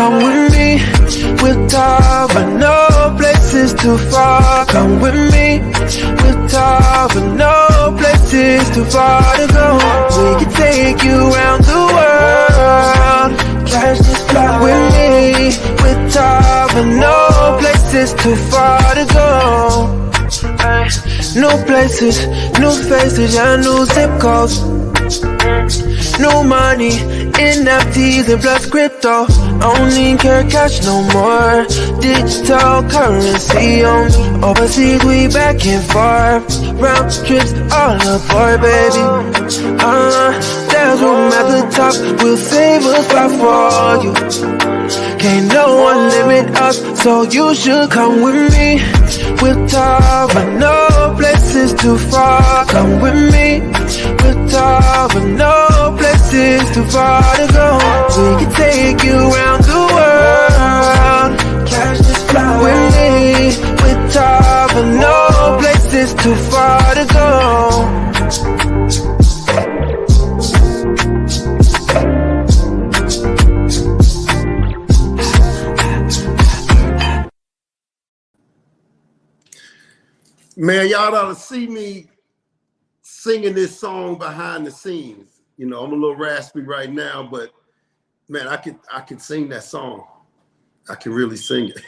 come with me with Tava, no places too far. Come with me with Tava, no places too far to go. We can take you around the world. Catch this flight with me with Tava, no places too far to go. New places, new faces, yeah, new zip codes. New money, NFTs and plus crypto. Only care cash no more. Digital currency on me. Overseas we back and forth. Round trips all aboard, baby. There's room at the top. We'll save a spot for you. Can't no one limit us, so you should come with me with Tava, no places too far. Come with me with Tava, no places too far to go. We can take you around the world. Catch this flight with me with Tava, no places too far to go. Man, y'all ought to see me singing this song behind the scenes. You know, I'm a little raspy right now, but man, I can sing that song. I can really sing it.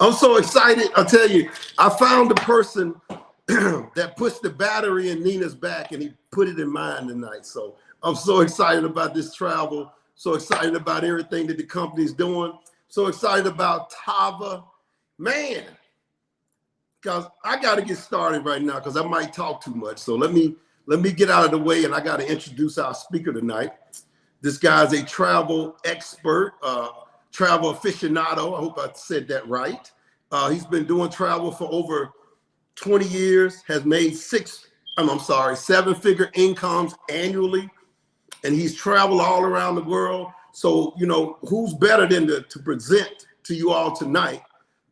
I'm so excited. I'll tell you, I found the person that puts the battery in Nina's back and he put it in mine tonight. So I'm so excited about this travel. So excited about everything that the company's doing. So excited about Tava. Man. Because I got to get started right now because I might talk too much. So let me get out of the way, and I got to introduce our speaker tonight. This guy's a travel expert, travel aficionado. I hope I said that right. He's been doing travel for over 20 years, has made seven-figure incomes annually, and he's traveled all around the world. So, you know, who's better than to present to you all tonight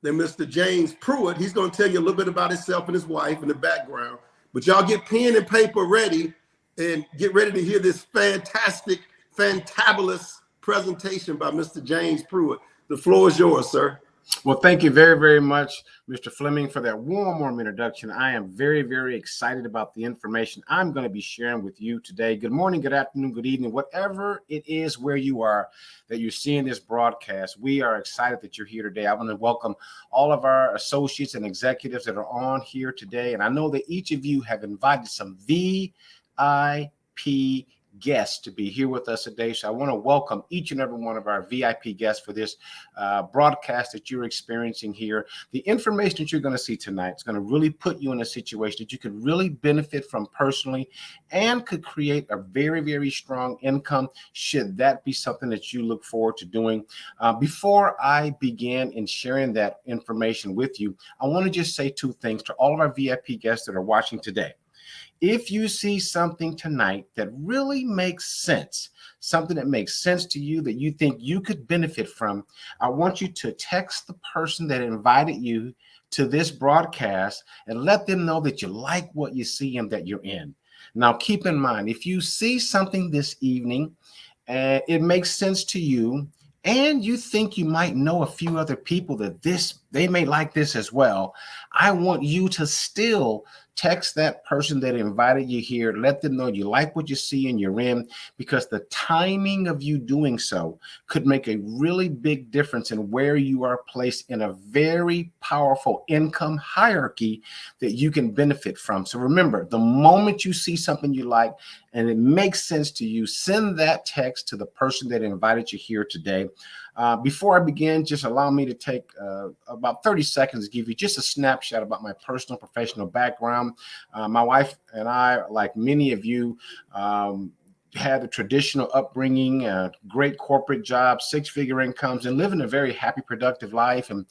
than Mr. James Pruitt. He's going to tell you a little bit about himself and his wife and the background. But y'all get pen and paper ready and get ready to hear this fantastic, fantabulous presentation by Mr. James Pruitt. The floor is yours, sir. Well, thank you very, very much, Mr. Fleming, for that warm introduction. I am very, very excited about the information I'm going to be sharing with you today. Good morning, good afternoon, good evening, whatever it is where you are that you're seeing this broadcast. We are excited that you're here today. I want to welcome all of our associates and executives that are on here today. And I know that each of you have invited some VIP guests to be here with us today. So I want to welcome each and every one of our VIP guests for this broadcast that you're experiencing here. The information that you're going to see tonight is going to really put you in a situation that you could really benefit from personally and could create a very, very strong income should that be something that you look forward to doing. Before I begin in sharing that information with you, I want to just say two things to all of our VIP guests that are watching today. If you see something tonight that really makes sense, something that makes sense to you that you think you could benefit from, I want you to text the person that invited you to this broadcast and let them know that you like what you see and that you're in. Now, keep in mind, if you see something this evening and it makes sense to you, and you think you might know a few other people that they may like this as well, I want you to still text that person that invited you here. Let them know you like what you see and you're in, because the timing of you doing so could make a really big difference in where you are placed in a very powerful income hierarchy that you can benefit from. So remember, the moment you see something you like and it makes sense to you, send that text to the person that invited you here today. Before I begin, just allow me to take about 30 seconds to give you just a snapshot about my personal professional background. My wife and I, like many of you, had a traditional upbringing, great corporate jobs, six-figure incomes, and living a very happy, productive life. And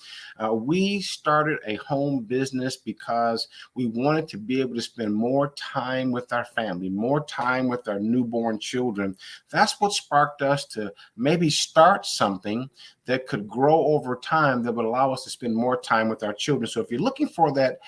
we started a home business because we wanted to be able to spend more time with our family, more time with our newborn children. That's what sparked us to maybe start something that could grow over time that would allow us to spend more time with our children. So if you're looking for that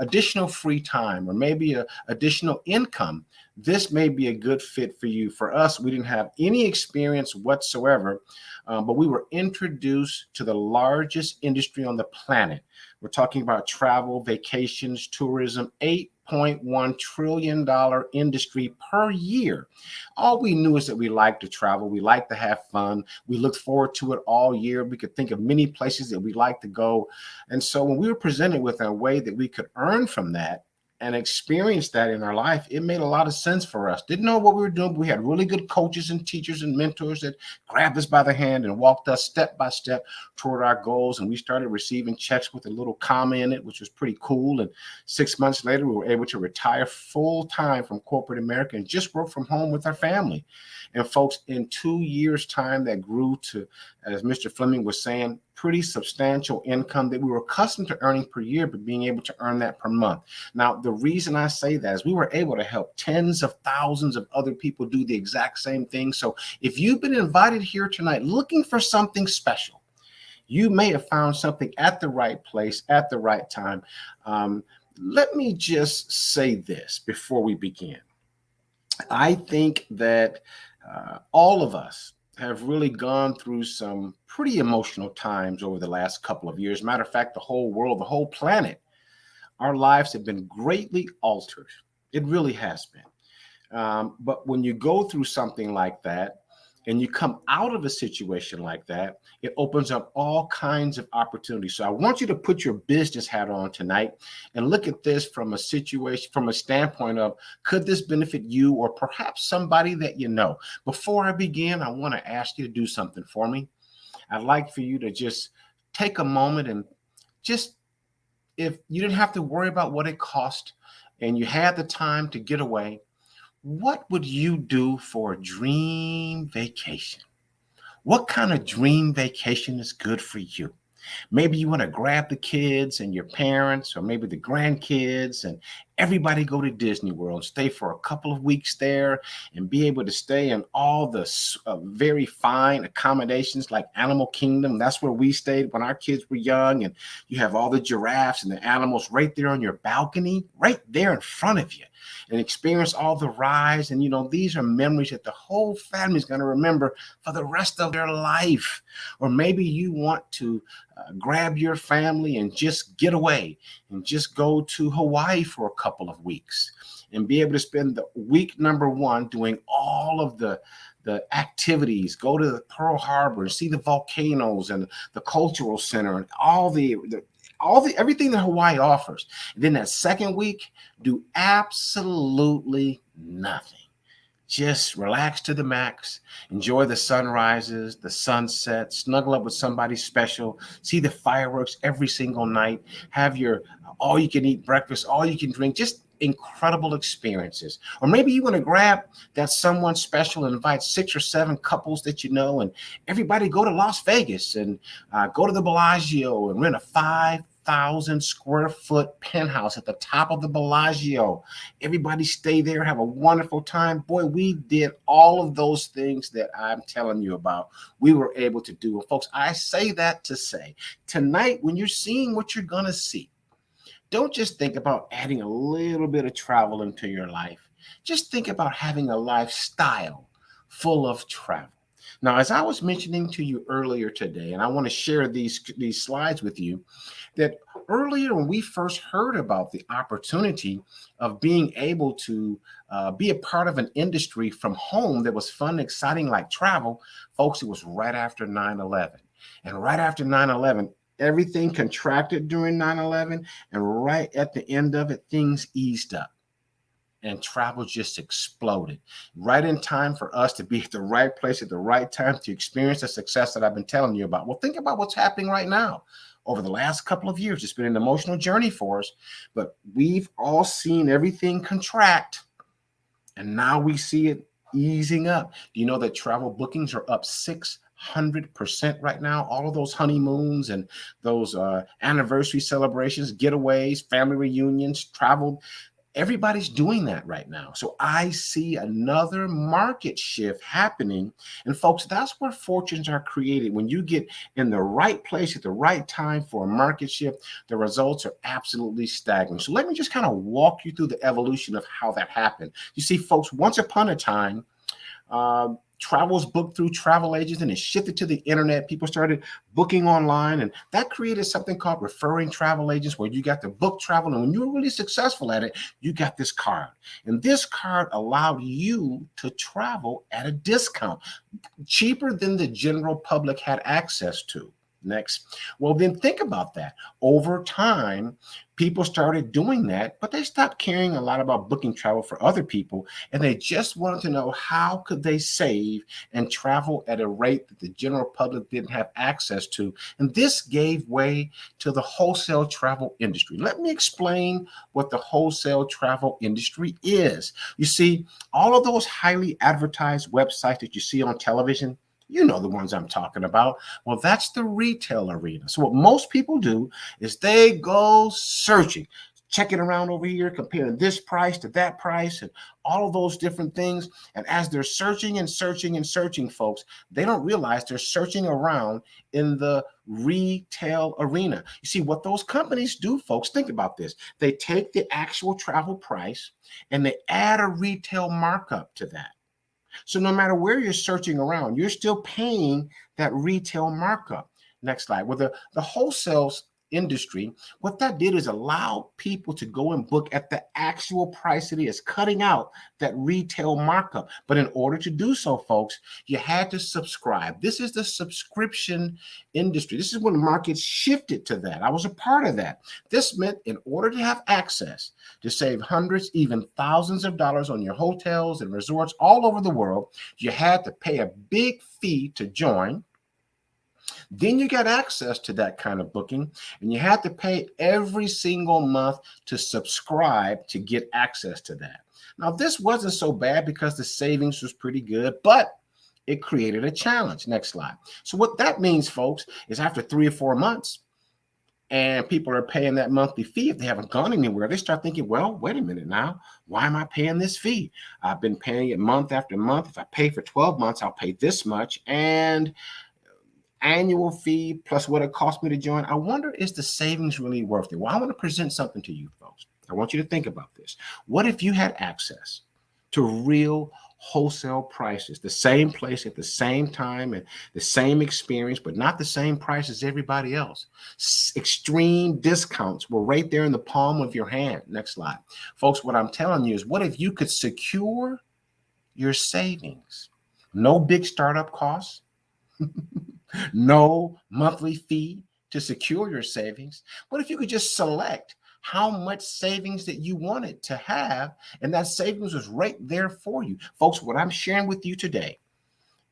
additional free time or maybe a additional income, this may be a good fit for you. For us, we didn't have any experience whatsoever, but we were introduced to the largest industry on the planet. We're talking about travel, vacations, tourism, $8.1 trillion industry per year. All we knew is that we like to travel. We like to have fun. We looked forward to it all year. We could think of many places that we'd like to go. And so when we were presented with a way that we could earn from that and experience that in our life, it made a lot of sense for us. Didn't know what we were doing, but we had really good coaches and teachers and mentors that grabbed us by the hand and walked us step by step toward our goals. And we started receiving checks with a little comma in it, which was pretty cool. And 6 months later, we were able to retire full time from corporate America and just work from home with our family. And folks, in 2 years' time, that grew to, as Mr. Fleming was saying, pretty substantial income that we were accustomed to earning per year, but being able to earn that per month. Now, the reason I say that is we were able to help tens of thousands of other people do the exact same thing. So if you've been invited here tonight looking for something special, you may have found something at the right place at the right time. Let me just say this before we begin. I think that all of us have really gone through some pretty emotional times over the last couple of years. Matter of fact, the whole world, the whole planet, our lives have been greatly altered. It really has been. But when you go through something like that and you come out of a situation like that, it opens up all kinds of opportunities. So I want you to put your business hat on tonight and look at this from a situation, from a standpoint of, could this benefit you or perhaps somebody that you know? Before I begin, I want to ask you to do something for me. I'd like for you to just take a moment and just, if you didn't have to worry about what it cost and you had the time to get away, what would you do for a dream vacation? What kind of dream vacation is good for you? Maybe you want to grab the kids and your parents, or maybe the grandkids, and everybody go to Disney World, stay for a couple of weeks there and be able to stay in all the very fine accommodations like Animal Kingdom. That's where we stayed when our kids were young. And you have all the giraffes and the animals right there on your balcony, right there in front of you, and experience all the rides. And, you know, these are memories that the whole family is going to remember for the rest of their life. Or maybe you want to grab your family and just get away and just go to Hawaii for a couple of weeks and be able to spend the week number one doing all of the activities, go to Pearl Harbor and see the volcanoes and the cultural center and all the everything that Hawaii offers. And then that second week, do absolutely nothing. Just relax to the max, enjoy the sunrises, the sunset, snuggle up with somebody special, see the fireworks every single night, have your all-you-can-eat breakfast, all-you-can-drink, just incredible experiences. Or maybe you want to grab that someone special and invite 6 or 7 couples that you know, and everybody go to Las Vegas and go to the Bellagio and rent a 5,000 square foot penthouse at the top of the Bellagio. Everybody stay there, have a wonderful time. Boy, we did all of those things that I'm telling you about. We were able to do. And folks, I say that to say, tonight, when you're seeing what you're going to see, don't just think about adding a little bit of travel into your life. Just think about having a lifestyle full of travel. Now, as I was mentioning to you earlier today, and I want to share these slides with you, that earlier when we first heard about the opportunity of being able to be a part of an industry from home that was fun and exciting like travel, folks, it was right after 9/11. And right after 9/11, everything contracted during 9/11, and right at the end of it, things eased up. And travel just exploded right in time for us to be at the right place at the right time to experience the success that I've been telling you about. Well, think about what's happening right now. Over the last couple of years, it's been an emotional journey for us, but we've all seen everything contract, and now we see it easing up. Do you know that travel bookings are up 600% right now? All of those honeymoons and those anniversary celebrations, getaways, family reunions, travel, Everybody's doing that right now. So I see another market shift happening. And folks, that's where fortunes are created. When you get in the right place at the right time for a market shift, the results are absolutely staggering. So let me just kind of walk you through the evolution of how that happened. You see, folks, once upon a time, travel was booked through travel agents and it shifted to the internet. People started booking online, and that created something called referring travel agents, where you got to book travel. And when you were really successful at it, you got this card. And this card allowed you to travel at a discount, cheaper than the general public had access to. Next. Well, then think about that. Over time, people started doing that, but they stopped caring a lot about booking travel for other people, and they just wanted to know how could they save and travel at a rate that the general public didn't have access to. And this gave way to the wholesale travel industry. Let me explain what the wholesale travel industry is. You see, all of those highly advertised websites that you see on television, you know the ones I'm talking about. Well, that's the retail arena. So what most people do is they go searching, checking around over here, comparing this price to that price and all of those different things. And as they're searching and searching and searching, folks, they don't realize they're searching around in the retail arena. You see, what those companies do, folks, think about this. They take the actual travel price and they add a retail markup to that. So no matter where you're searching around, you're still paying that retail markup. Next slide. Well, the wholesale industry, what that did is allow people to go and book at the actual price it is, cutting out that retail markup. But in order to do so, folks, you had to subscribe. This is the subscription industry. This is when the market shifted to that. I was a part of that. This meant in order to have access to save hundreds, even thousands of dollars on your hotels and resorts all over the world, you had to pay a big fee to join. Then you got access to that kind of booking, and you had to pay every single month to subscribe to get access to that. Now, this wasn't so bad because the savings was pretty good, but it created a challenge. Next slide. So what that means, folks, is after 3 or 4 months, and people are paying that monthly fee, if they haven't gone anywhere, they start thinking, well, wait a minute now, why am I paying this fee? I've been paying it month after month. If I pay for 12 months, I'll pay this much, and annual fee plus what it cost me to join. I wonder, is the savings really worth it? Well, I want to present something to you folks. I want you to think about this. What if you had access to real wholesale prices, the same place at the same time and the same experience, but not the same price as everybody else? Extreme discounts were right there in the palm of your hand. Next slide. Folks, what I'm telling you is, what if you could secure your savings? No big startup costs. No monthly fee to secure your savings. What if you could just select how much savings that you wanted to have, and that savings was right there for you? Folks, what I'm sharing with you today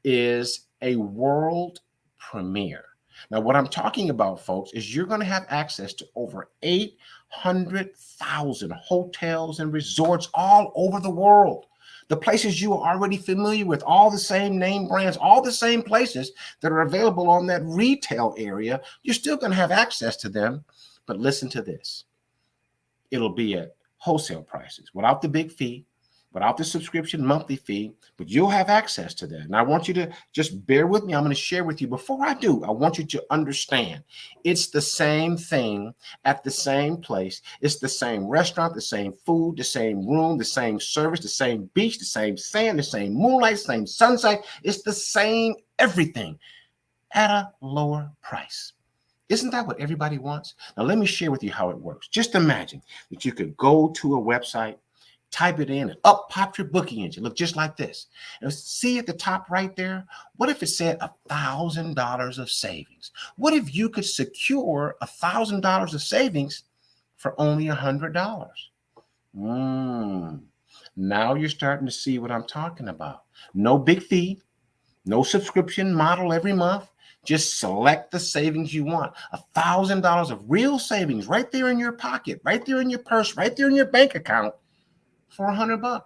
is a world premiere. Now, what I'm talking about, folks, is you're going to have access to over 800,000 hotels and resorts all over the world. The places you are already familiar with, all the same name brands, all the same places that are available on that retail area, you're still going to have access to them. But listen to this. It'll be at wholesale prices, without the big fee, without the subscription monthly fee, but you'll have access to that. And I want you to just bear with me. I'm going to share with you. Before I do, I want you to understand it's the same thing at the same place. It's the same restaurant, the same food, the same room, the same service, the same beach, the same sand, the same moonlight, the same sunset. It's the same everything at a lower price. Isn't that what everybody wants? Now, let me share with you how it works. Just imagine that you could go to a website, type it in, and up popped your booking engine. Look just like this. And see at the top right there, what if it said $1,000 of savings? What if you could secure $1,000 of savings for only $100? Now you're starting to see what I'm talking about. No big fee, no subscription model every month. Just select the savings you want. $1,000 of real savings right there in your pocket, right there in your purse, right there in your bank account, for $100.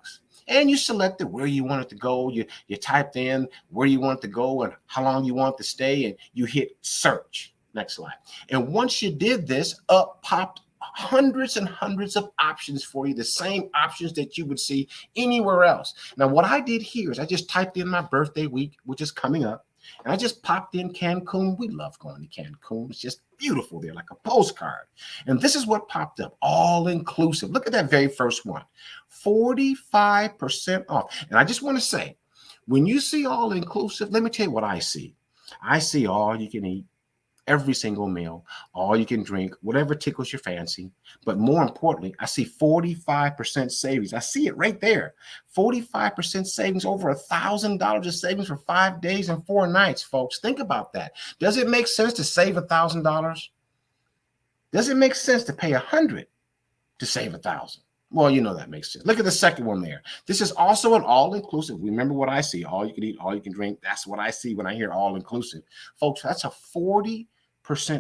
And you selected where you want it to go. You typed in where you want it to go and how long you want to stay, and you hit search. Next slide. And once you did this, up popped hundreds and hundreds of options for you, the same options that you would see anywhere else. Now, what I did here is I just typed in my birthday week, which is coming up, and I just popped in Cancun. We love going to Cancun. It's just beautiful there, like a postcard. And this is what popped up, all inclusive. Look at that very first one, 45% off. And I just want to say, when you see all inclusive, let me tell you what I see. I see all you can eat, every single meal, all you can drink, whatever tickles your fancy. But more importantly, I see 45% savings. I see it right there. 45% savings, over $1,000 of savings for 5 days and 4 nights, folks. Think about that. Does it make sense to save $1,000? Does it make sense to pay $100 to save $1,000? Well, you know that makes sense. Look at the second one there. This is also an all-inclusive. Remember what I see. All you can eat, all you can drink. That's what I see when I hear all-inclusive. Folks, that's a 40%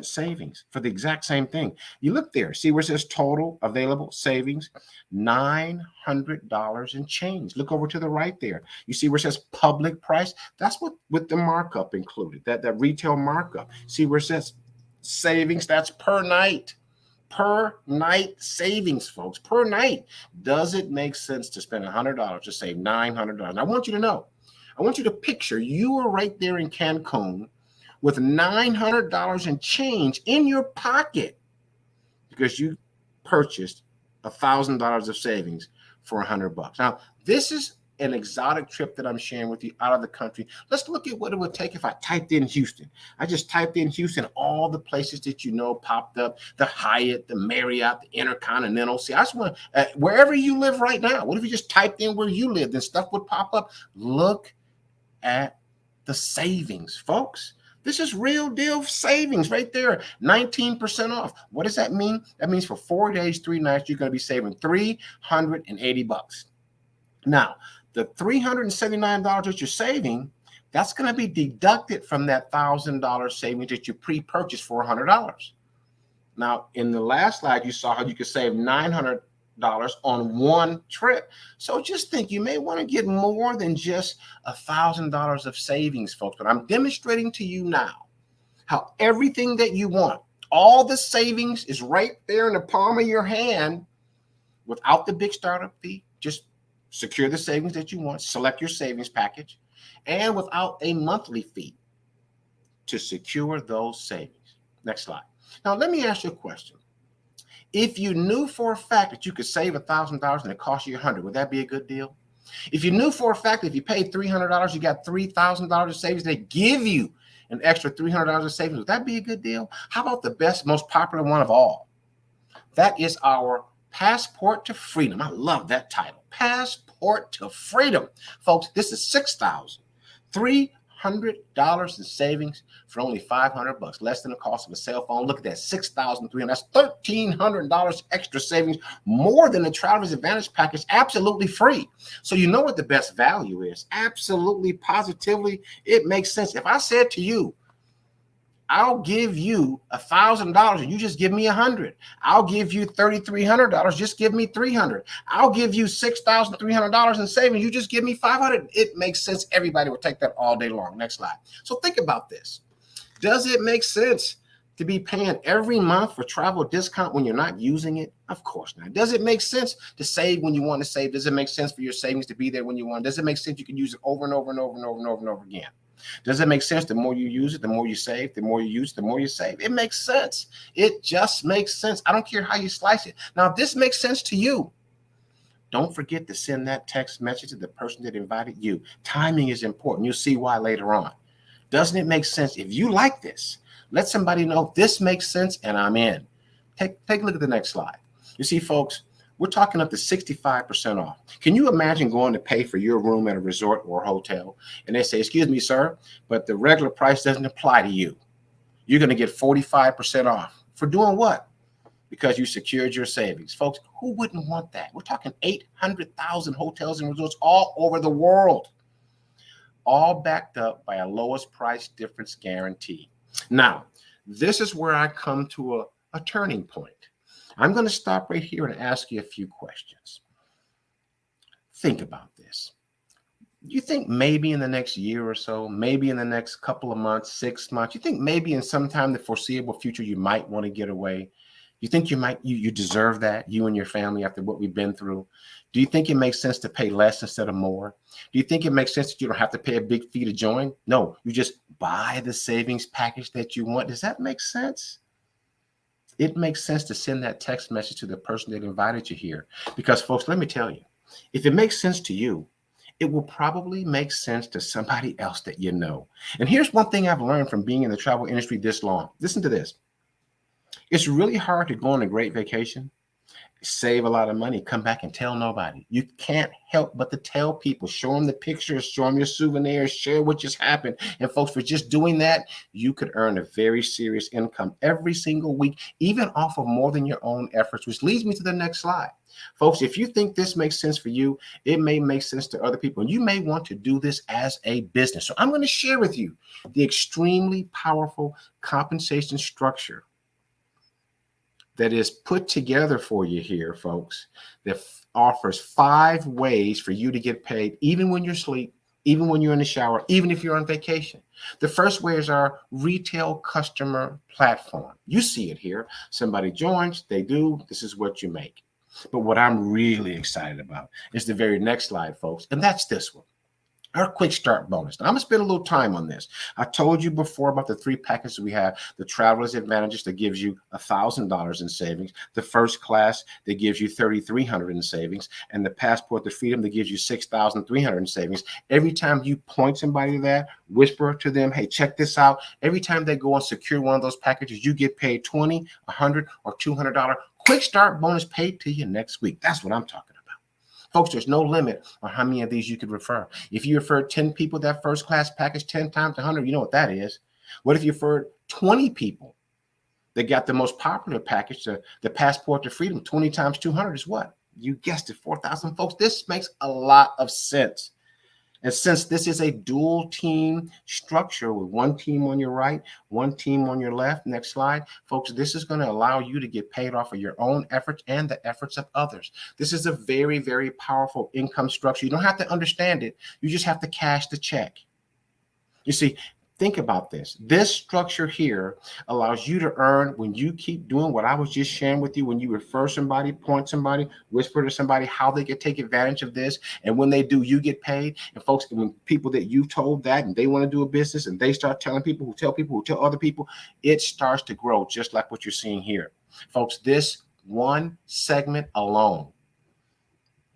savings for the exact same thing. You look there, see where it says total available savings, $900 and change. Look over to the right there. You see where it says public price? That's what with the markup included, that retail markup. See where it says savings? That's per night. Per night savings, folks, per night. Does it make sense to spend $100 to save $900? And I want you to know, I want you to picture you are right there in Cancun with $900 and change in your pocket because you purchased $1,000 of savings for $100. Now, this is an exotic trip that I'm sharing with you out of the country. Let's look at what it would take if I typed in Houston. I just typed in Houston, all the places that you know popped up, the Hyatt, the Marriott, the Intercontinental. See, I just want wherever you live right now, what if you just typed in where you live, then stuff would pop up? Look at the savings, folks. This is real deal savings right there, 19% off. What does that mean? That means for 4 days, 3 nights, you're going to be saving $380. Now, the $379 that you're saving, that's going to be deducted from that $1,000 savings that you pre-purchased for $100. Now, in the last slide, you saw how you could save $900 on one trip. So just think, you may want to get more than just $1,000 of savings, folks. But I'm demonstrating to you now how everything that you want, all the savings is right there in the palm of your hand without the big startup fee. Just secure the savings that you want, select your savings package, and without a monthly fee to secure those savings. Next slide. Now, let me ask you a question. If you knew for a fact that you could save $1,000 and it cost you $100, would that be a good deal? If you knew for a fact that if you paid $300, you got $3,000 of savings, they give you an extra $300 of savings, would that be a good deal? How about the best, most popular one of all? That is our Passport to Freedom. I love that title. Passport to Freedom. Folks, this is $6,300 in savings for only $500, less than the cost of a cell phone. Look at that, $6,300. That's $1,300 extra savings, more than the Traveler's Advantage package, absolutely free. So you know what the best value is. Absolutely, positively, it makes sense. If I said to you, I'll give you $1,000 and you just give me $100. I'll give you $3,300. Just give me $300. I'll give you $6,300 in savings. You just give me $500. It makes sense. Everybody will take that all day long. Next slide. So think about this. Does it make sense to be paying every month for travel discount when you're not using it? Of course not. Does it make sense to save when you want to save? Does it make sense for your savings to be there when you want? Does it make sense you can use it over and over and over and over and over and over again? Does it make sense? The more you use it, the more you save. The more you use it, the more you save. It makes sense. It just makes sense. I don't care how you slice it. Now, if this makes sense to you, don't forget to send that text message to the person that invited you. Timing is important. You'll see why later on. Doesn't it make sense? If you like this, let somebody know this makes sense and I'm in. Take a look at the next slide. You see, folks, we're talking up to 65% off. Can you imagine going to pay for your room at a resort or a hotel and they say, excuse me, sir, but the regular price doesn't apply to you. You're going to get 45% off. For doing what? Because you secured your savings. Folks, who wouldn't want that? We're talking 800,000 hotels and resorts all over the world, all backed up by a lowest price difference guarantee. Now, this is where I come to a turning point. I'm going to stop right here and ask you a few questions. Think about this. You think maybe in the next year or so, maybe in the next couple of months, 6 months, you think maybe in some time in the foreseeable future, you might want to get away? You think you deserve that, you and your family, after what we've been through? Do you think it makes sense to pay less instead of more? Do you think it makes sense that you don't have to pay a big fee to join? No, you just buy the savings package that you want. Does that make sense? It makes sense to send that text message to the person that invited you here. Because, folks, let me tell you, if it makes sense to you, it will probably make sense to somebody else that you know. And here's one thing I've learned from being in the travel industry this long. Listen to this. It's really hard to go on a great vacation, save a lot of money, come back and tell nobody. You can't help but to tell people, show them the pictures, show them your souvenirs, share what just happened. And folks, for just doing that, you could earn a very serious income every single week, even off of more than your own efforts, which leads me to the next slide. Folks, if you think this makes sense for you, it may make sense to other people. And you may want to do this as a business. So I'm going to share with you the extremely powerful compensation structure that is put together for you here, folks, that offers 5 ways for you to get paid, even when you're asleep, even when you're in the shower, even if you're on vacation. The first way is our retail customer platform. You see it here. Somebody joins, they do, this is what you make. But what I'm really excited about is the very next slide, folks, and that's this one. Our quick start bonus. Now, I'm going to spend a little time on this. I told you before about the 3 packages we have. The Traveler's Advantages that gives you $1,000 in savings. The First Class that gives you $3,300 in savings. And the Passport to Freedom that gives you $6,300 in savings. Every time you point somebody to that, whisper to them, hey, check this out. Every time they go and secure one of those packages, you get paid $20, $100, or $200 quick start bonus paid to you next week. That's what I'm talking about. Folks, there's no limit on how many of these you could refer. If you referred 10 people that first class package 10 times 100, you know what that is. What if you referred 20 people that got the most popular package, the Passport to Freedom, 20 times 200 is what? You guessed it, 4,000. Folks, this makes a lot of sense. And since this is a dual team structure with 1 team on your right, 1 team on your left, next slide, folks, this is going to allow you to get paid off of your own efforts and the efforts of others. This is a very, very powerful income structure. You don't have to understand it. You just have to cash the check. You see, think about this. This structure here allows you to earn when you keep doing what I was just sharing with you, when you refer somebody, point somebody, whisper to somebody how they can take advantage of this. And when they do, you get paid. And folks, when people that you've told that and they want to do a business and they start telling people who tell other people, it starts to grow just like what you're seeing here. Folks, this one segment alone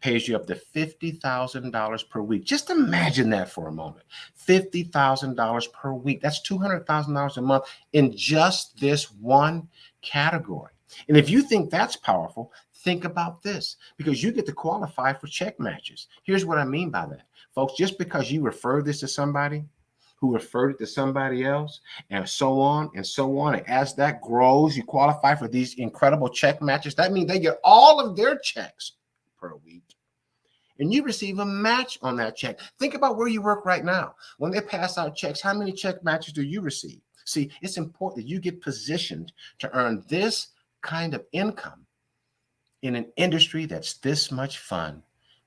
pays you up to $50,000 per week. Just imagine that for a moment. $50,000 per week. That's $200,000 a month in just this one category. And if you think that's powerful, think about this, because you get to qualify for check matches. Here's what I mean by that. Folks, just because you refer this to somebody who referred it to somebody else, and so on and so on, and as that grows, you qualify for these incredible check matches. That means they get all of their checks per week, and you receive a match on that check. Think about where you work right now. When they pass out checks, how many check matches do you receive? See, it's important that you get positioned to earn this kind of income in an industry that's this much fun,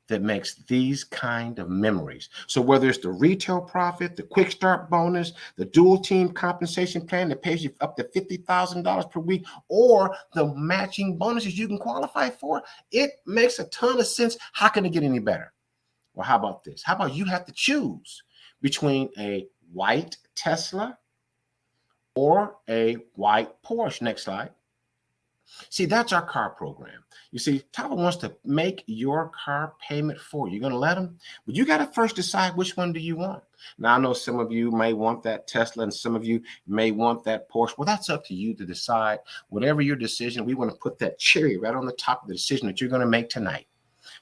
that makes these kind of memories. So whether it's the retail profit, the quick start bonus, the dual team compensation plan that pays you up to $50,000 per week, or the matching bonuses you can qualify for, it makes a ton of sense. How can it get any better? Well, how about this? How about you have to choose between a white Tesla or a white Porsche? Next slide. See, that's our car program. You see, Tava wants to make your car payment for you. You're going to let them, but you got to first decide which one do you want. Now, I know some of you may want that Tesla and some of you may want that Porsche. Well, that's up to you to decide. Whatever your decision, we want to put that cherry right on the top of the decision that you're going to make tonight.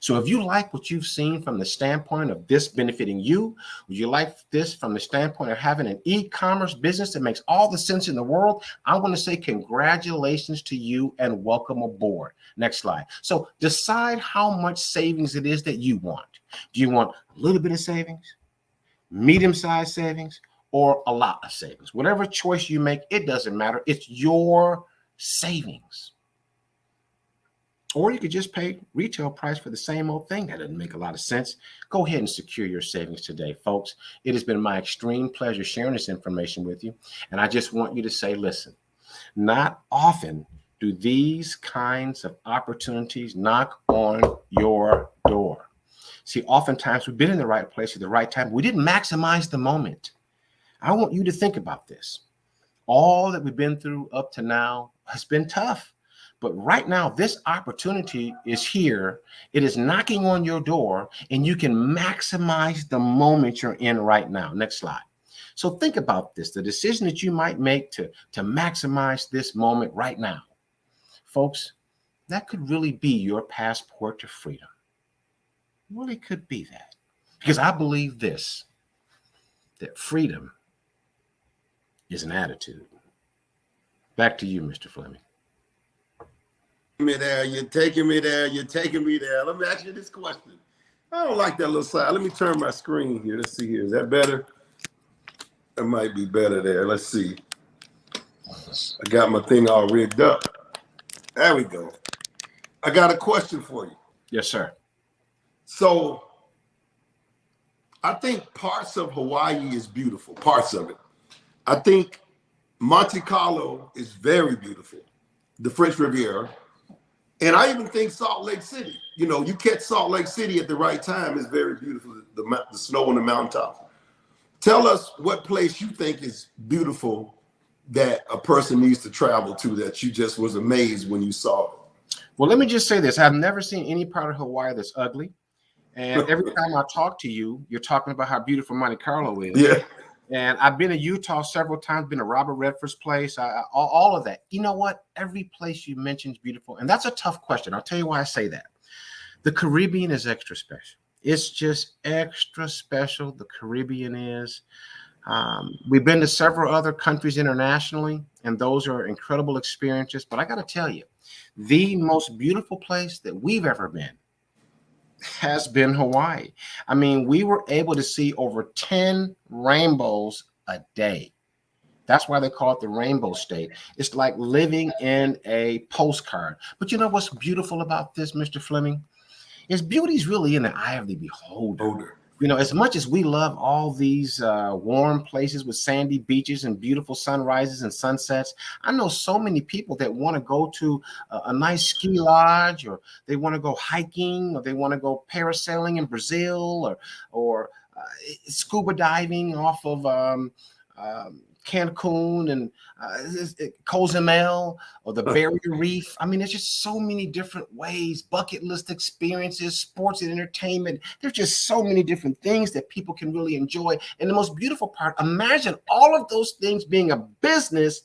So if you like what you've seen from the standpoint of this benefiting you, would you like this from the standpoint of having an e-commerce business that makes all the sense in the world, I want to say congratulations to you and welcome aboard. Next slide. So decide how much savings it is that you want. Do you want a little bit of savings, medium-sized savings, or a lot of savings? Whatever choice you make, it doesn't matter. It's your savings. Or you could just pay retail price for the same old thing. That doesn't make a lot of sense. Go ahead and secure your savings today, folks. It has been my extreme pleasure sharing this information with you. And I just want you to say, listen, not often do these kinds of opportunities knock on your door. See, oftentimes we've been in the right place at the right time. We didn't maximize the moment. I want you to think about this. All that we've been through up to now has been tough. But right now, this opportunity is here. It is knocking on your door, and you can maximize the moment you're in right now. Next slide. So think about this, the decision that you might make to maximize this moment right now. Folks, that could really be your passport to freedom. It really could be that. Because I believe this, that freedom is an attitude. Back to you, Mr. Fleming. Me there, you're taking me there, you're taking me there. Let me ask you this question. I don't like that little side. Let me turn my screen here. Let's see here. Is that better? That might be better there. Let's see. I got my thing all rigged up. There we go. I got a question for you. Yes, sir. So I think parts of Hawaii is beautiful, parts of it. I think Monte Carlo is very beautiful, the French Riviera. And I even think Salt Lake City, you know, you catch Salt Lake City at the right time, is very beautiful, the snow on the mountaintop. Tell us what place you think is beautiful that a person needs to travel to that you just was amazed when you saw it. Well, let me just say this. I've never seen any part of Hawaii that's ugly. And every time I talk to you, you're talking about how beautiful Monte Carlo is. Yeah. And I've been to Utah several times, been to Robert Redford's place, all of that. You know what? Every place you mentioned is beautiful. And that's a tough question. I'll tell you why I say that. The Caribbean is extra special. It's just extra special. The Caribbean is. We've been to several other countries internationally, and those are incredible experiences. But I got to tell you, the most beautiful place that we've ever been has been Hawaii. I mean, we were able to see over 10 rainbows a day. That's why they call it the Rainbow State. It's like living in a postcard. But you know what's beautiful about this, Mr. Fleming? Is beauty's really in the eye of the beholder. You know, as much as we love all these warm places with sandy beaches and beautiful sunrises and sunsets, I know so many people that want to go to a nice ski lodge, or they want to go hiking, or they want to go parasailing in Brazil, or scuba diving off of Cancun and Cozumel, or the Barrier Reef. I mean, there's just so many different ways, bucket list experiences, sports and entertainment. There's just so many different things that people can really enjoy. And the most beautiful part, imagine all of those things being a business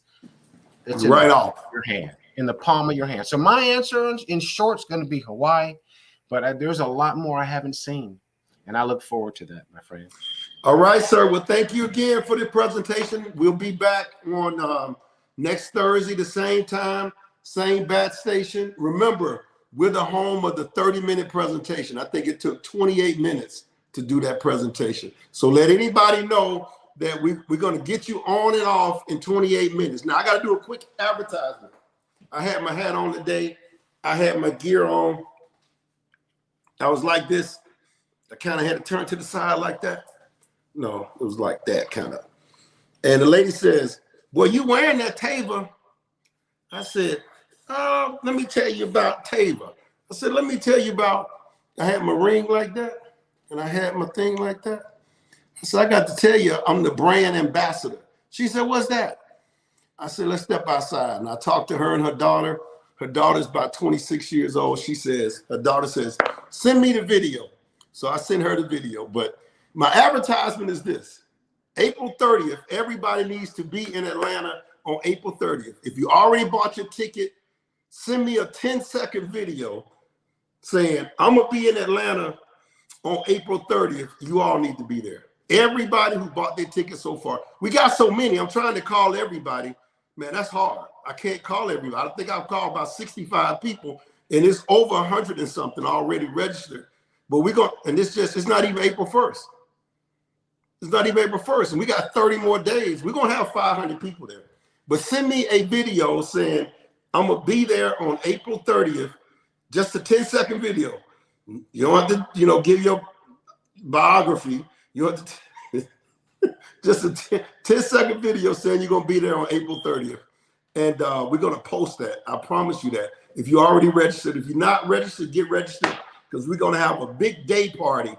that's right off your hand, in the palm of your hand. So my answer in short is going to be Hawaii, but there's a lot more I haven't seen. And I look forward to that, my friend. All right, sir. Well, thank you again for the presentation. We'll be back on next Thursday, the same time, same bat station. Remember, we're the home of the 30-minute presentation. I think it took 28 minutes to do that presentation. So let anybody know that we're going to get you on and off in 28 minutes. Now, I got to do a quick advertisement. I had my hat on today. I had my gear on. I was like this. I kind of had to turn to the side like that. No, it was like that kind of. And the lady says, well, you wearing that Tava? I said, oh, let me tell you about Tava. I said, let me tell you about, I had my ring like that, and I had my thing like that. I said, I got to tell you, I'm the brand ambassador. She said, what's that? I said, let's step outside. And I talked to her and her daughter. Her daughter's about 26 years old. Her daughter says, send me the video. So I sent her the video. But my advertisement is this. April 30th, everybody needs to be in Atlanta on April 30th. If you already bought your ticket, send me a 10-second video saying, I'm going to be in Atlanta on April 30th. You all need to be there. Everybody who bought their ticket so far. We got so many. I'm trying to call everybody. Man, that's hard. I can't call everybody. I think I've called about 65 people, and it's over 100 and something already registered. But we're going, and it's not even April 1st. It's not even April 1st, and we got 30 more days. We're going to have 500 people there. But send me a video saying, I'm going to be there on April 30th, just a 10-second video. You don't have to, give your biography. You have to, just a 10-second video saying you're going to be there on April 30th. And we're going to post that. I promise you that. If you're already registered, if you're not registered, get registered, because we're going to have a big day party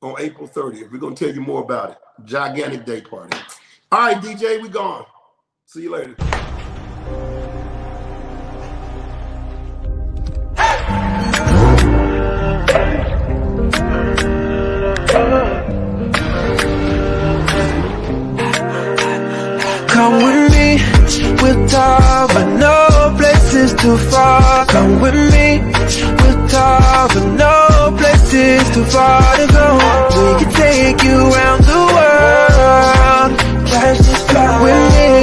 on April 30th. We're going to tell you more about it. Gigantic day party. All right, DJ, we gone. See you later. Come with me, we'll Tava, no places too far. Come with me, we'll Tava, no places too far to go. We can take you around the world. Cash this fly with me,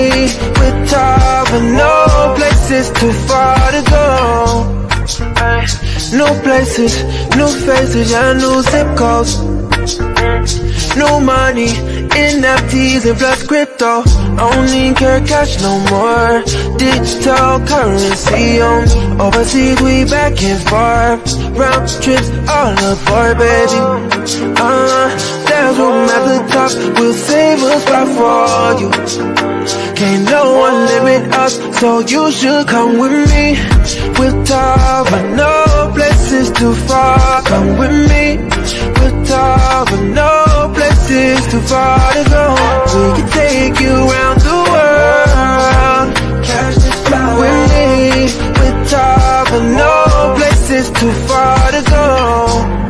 we'll Tava, no places too far to go. New places, new faces, yeah, new zip codes. New money, NFTs and plus crypto. Only care cash no more. Digital currency on me. Overseas we back and forth. Round trips all aboard, baby. There's room at the top. We'll save a spot for you. Can't no one limit us, so you should come with me. We'll Tava, no places too far. Come with me. We'll Tava, no places too far to go. We can take you around the world. Cash this fly with me. We'll Tava, no places too far to go.